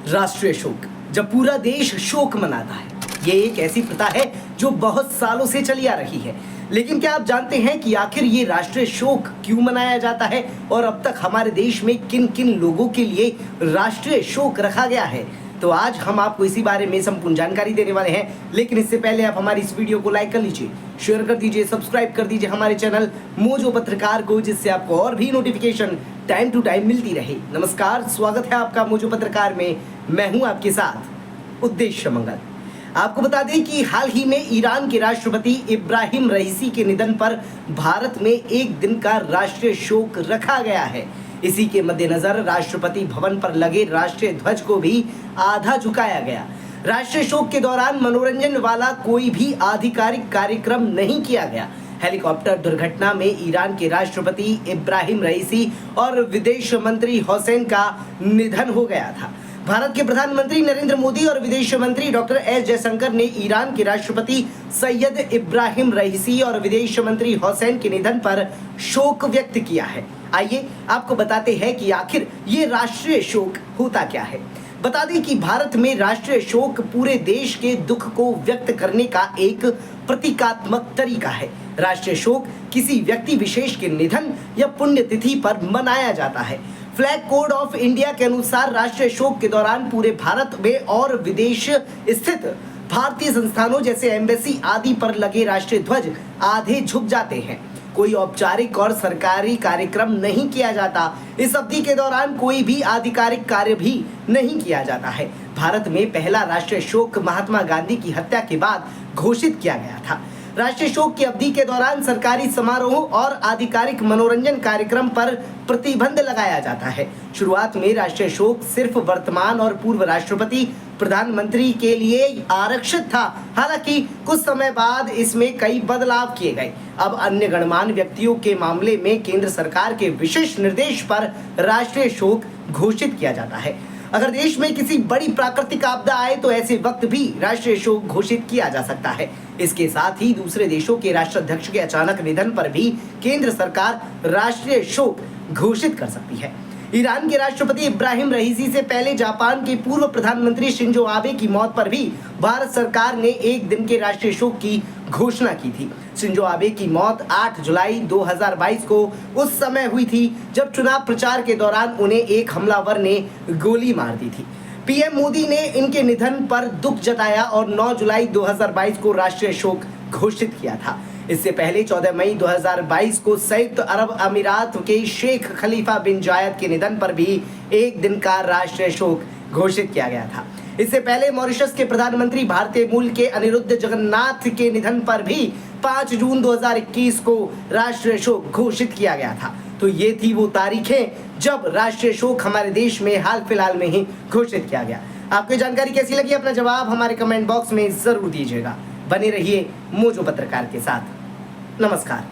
राष्ट्रीय शोक, जब पूरा देश शोक मनाता है। ये एक ऐसी प्रथा है जो बहुत सालों से चली आ रही है। लेकिन क्या आप जानते हैं कि आखिर ये राष्ट्रीय शोक क्यों मनाया जाता है और अब तक हमारे देश में किन किन लोगों के लिए राष्ट्रीय शोक रखा गया है? तो आज हम आपको इसी बारे में संपूर्ण जानकारी देने वाले हैं। लेकिन इससे पहले आप हमारी इस वीडियो को लाइक कर लीजिए, शेयर कर दीजिए, सब्सक्राइब कर दीजिए हमारे चैनल मोजो पत्रकार को, जिससे आपको और भी नोटिफिकेशन टाइम टू टाइम मिलती रहे। नमस्कार, स्वागत है आपका मोजो पत्रकार में। मैं हूं आपके साथ उद्देश्य मंगल। आपको बता दें कि हाल ही में ईरान के राष्ट्रपति इब्राहिम रईसी के निधन पर भारत में एक दिन का राष्ट्रीय शोक रखा गया है। इसी के मद्देनजर राष्ट्रपति भवन पर लगे राष्ट्रीय ध्वज को भी आधा झुकाया गया। राष्ट्रीय शोक के दौरान मनोरंजन वाला कोई भी आधिकारिक कार्यक्रम नहीं किया गया। हेलीकॉप्टर दुर्घटना में ईरान के राष्ट्रपति इब्राहिम रईसी और विदेश मंत्री हुसैन का निधन हो गया था। भारत के प्रधानमंत्री नरेंद्र मोदी और विदेश मंत्री डॉक्टर एस जयशंकर ने ईरान के राष्ट्रपति सैयद इब्राहिम रईसी और विदेश मंत्री हुसैन के निधन पर शोक व्यक्त किया है। आइए आपको बताते हैं कि आखिर ये राष्ट्रीय शोक होता क्या है। बता दें कि भारत में राष्ट्रीय शोक पूरे देश के दुख को व्यक्त करने का एक प्रतीकात्मक तरीका है। राष्ट्रीय शोक किसी व्यक्ति विशेष के निधन या पुण्यतिथि पर मनाया जाता है। फ्लैग कोड ऑफ इंडिया के अनुसार राष्ट्रीय शोक के दौरान पूरे भारत में और विदेश स्थित भारतीय संस्थानों जैसे एम्बेसी आदि पर लगे राष्ट्रीय ध्वज आधे झुक जाते हैं। कोई औपचारिक और सरकारी कार्यक्रम नहीं किया जाता। इस अवधि के दौरान कोई भी आधिकारिक कार्य भी नहीं किया जाता है। भारत में पहला राष्ट्रीय शोक महात्मा गांधी की हत्या के बाद घोषित किया गया था। राष्ट्रीय शोक की अवधि के दौरान सरकारी समारोह और आधिकारिक मनोरंजन कार्यक्रम पर प्रतिबंध लगाया जाता है। शुरुआत में राष्ट्रीय शोक सिर्फ वर्तमान और पूर्व राष्ट्रपति प्रधानमंत्री के लिए आरक्षित था। हालांकि कुछ समय बाद इसमें कई बदलाव किए गए। अब अन्य गणमान्य व्यक्तियों के मामले में केंद्र सरकार के विशेष निर्देश पर राष्ट्रीय शोक घोषित किया जाता है। अगर देश में किसी बड़ी प्राकृतिक आपदा आए तो ऐसे वक्त भी राष्ट्रीय शोक घोषित किया जा सकता है। इसके साथ ही दूसरे देशों के राष्ट्राध्यक्ष के अचानक निधन पर भी केंद्र सरकार राष्ट्रीय शोक घोषित कर सकती है। ईरान के राष्ट्रपति इब्राहिम रईसी से पहले जापान के पूर्व प्रधानमंत्री शिंजो आबे की मौत पर भी भारत सरकार ने एक दिन के राष्ट्रीय शोक की घोषणा की थी। शिंजो आबे की मौत 8 जुलाई 2022 को उस समय हुई थी जब चुनाव प्रचार के दौरान उन्हें एक हमलावर ने गोली मार दी थी। पीएम मोदी ने इनके निधन पर दुख जताया और 9 जुलाई 2022 को राष्ट्रीय शोक घोषित किया था। इससे पहले 14 मई 2022 को संयुक्त अरब अमीरात के शेख खलीफा बिन जायद के निधन पर भी एक दिन का राष्ट्रीय शोक घोषित किया गया था। इससे पहले मॉरिशस के प्रधानमंत्री भारतीय मूल के अनिरुद्ध जगन्नाथ के निधन पर भी 5 जून 2021 को राष्ट्रीय शोक घोषित किया गया था। तो ये थी वो तारीखें जब राष्ट्रीय शोक हमारे देश में हाल फिलहाल में ही घोषित किया गया। आपको ये जानकारी कैसी लगी? अपना जवाब हमारे कमेंट बॉक्स में जरूर दीजिएगा। बने रहिए मोजो पत्रकार के साथ। नमस्कार।